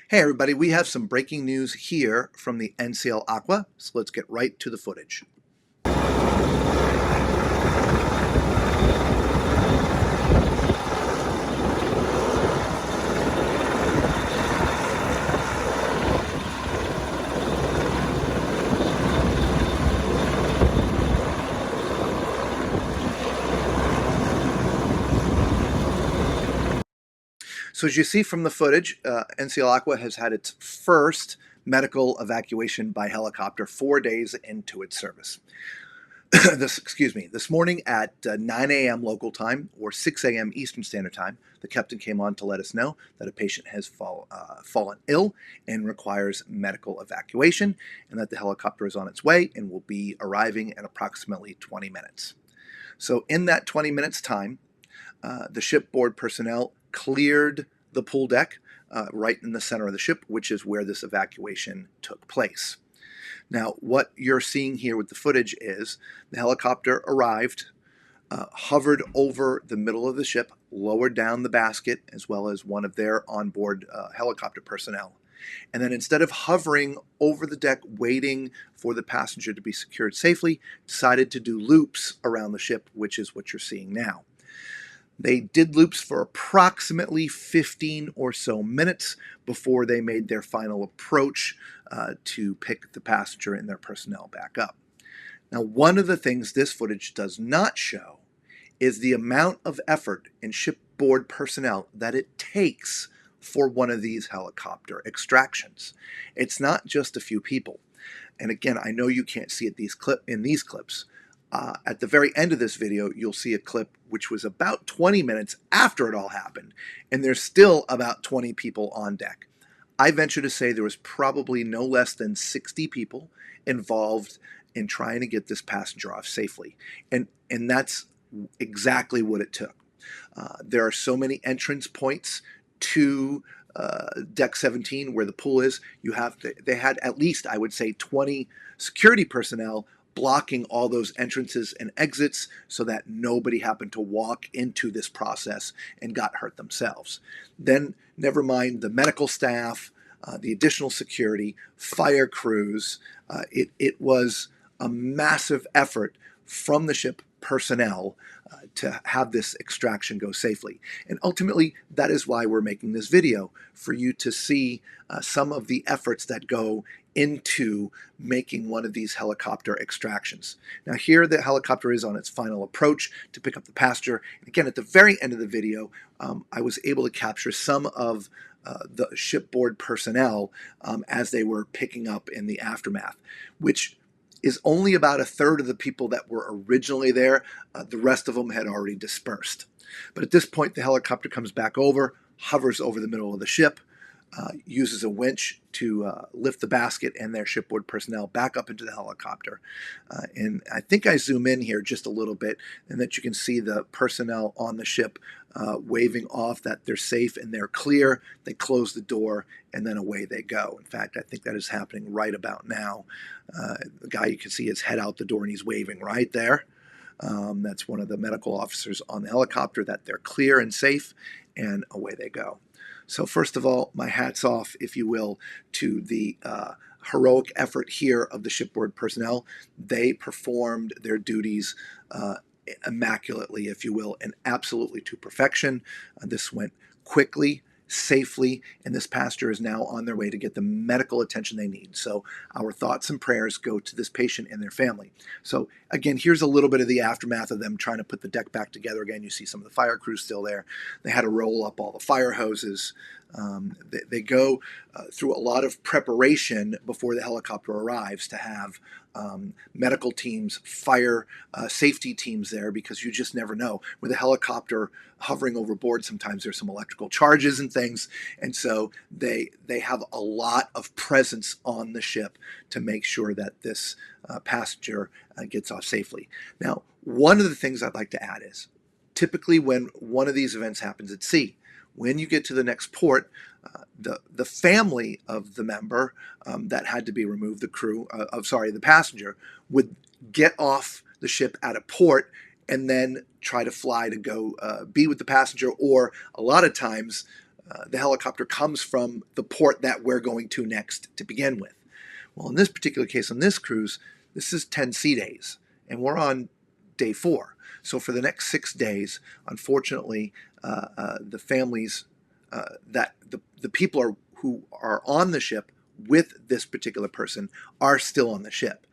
Hey everybody, we have some breaking news here from the NCL AQUA, so let's get right to the footage. So as you see from the footage, NCL AQUA has had its first medical evacuation by helicopter 4 days into its service. This morning at 9 a.m. local time or 6 a.m. Eastern Standard Time, the captain came on to let us know that a patient has fallen ill and requires medical evacuation, and that the helicopter is on its way and will be arriving in approximately 20 minutes. So in that 20 minutes time, the shipboard personnel cleared the pool deck right in the center of the ship, which is where this evacuation took place. Now, what you're seeing here with the footage is the helicopter arrived, hovered over the middle of the ship, lowered down the basket, as well as one of their onboard helicopter personnel. And then instead of hovering over the deck waiting for the passenger to be secured safely, decided to do loops around the ship, which is what you're seeing now. They did loops for approximately 15 or so minutes before they made their final approach to pick the passenger and their personnel back up. Now, one of the things this footage does not show is the amount of effort in shipboard personnel that it takes for one of these helicopter extractions. It's not just a few people. And again, I know you can't see it in these clips. At the very end of this video, you'll see a clip which was about 20 minutes after it all happened, and there's still about 20 people on deck. I venture to say there was probably no less than 60 people involved in trying to get this passenger off safely, and that's exactly what it took. There are so many entrance points to deck 17 where the pool is. They had at least, I would say, 20 security personnel blocking all those entrances and exits so that nobody happened to walk into this process and got hurt themselves. Then, never mind the medical staff, the additional security, fire crews. It was a massive effort from the ship personnel to have this extraction go safely. And ultimately, that is why we're making this video, for you to see some of the efforts that go into making one of these helicopter extractions. Now here the helicopter is on its final approach to pick up the passenger. Again, at the very end of the video, I was able to capture some of the shipboard personnel as they were picking up in the aftermath, which is only about a third of the people that were originally there. The rest of them had already dispersed. But at this point, the helicopter comes back over, hovers over the middle of the ship, uses a winch to lift the basket and their shipboard personnel back up into the helicopter. And I think I zoom in here just a little bit, and that you can see the personnel on the ship waving off that they're safe and they're clear. They close the door and then away they go. In fact, I think that is happening right about now. The guy, you can see his head out the door and he's waving right there. That's one of the medical officers on the helicopter, that they're clear and safe, and away they go. So first of all, my hat's off, if you will, to the heroic effort here of the shipboard personnel. They performed their duties immaculately, if you will, and absolutely to perfection. This went quickly, safely, and this passenger is now on their way to get the medical attention they need. So our thoughts and prayers go to this patient and their family. So again, here's a little bit of the aftermath of them trying to put the deck back together. Again, you see some of the fire crews still there. They had to roll up all the fire hoses. They go through a lot of preparation before the helicopter arrives to have medical teams, fire safety teams there, because you just never know. With a helicopter hovering overboard, sometimes there's some electrical charges and things, and so they have a lot of presence on the ship to make sure that this passenger gets off safely. Now, one of the things I'd like to add is, typically when one of these events happens at sea, when you get to the next port, the family of the member that had to be removed, the passenger, would get off the ship at a port and then try to fly to go be with the passenger, or a lot of times the helicopter comes from the port that we're going to next to begin with. Well, in this particular case, on this cruise, this is 10 sea days, and we're on day 4. So for the next 6 days, unfortunately, the families that the people who are on the ship with this particular person are still on the ship.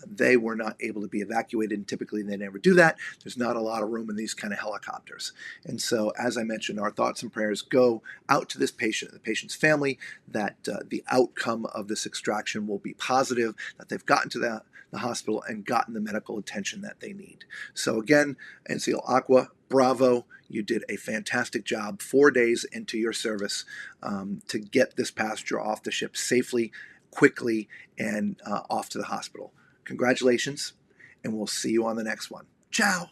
They were not able to be evacuated, and typically they never do that. There's not a lot of room in these kind of helicopters. And so, as I mentioned, our thoughts and prayers go out to this patient, the patient's family, that the outcome of this extraction will be positive, that they've gotten to the hospital and gotten the medical attention that they need. So again, NCL AQUA, bravo. You did a fantastic job 4 days into your service to get this passenger off the ship safely, quickly, and off to the hospital. Congratulations, and we'll see you on the next one. Ciao.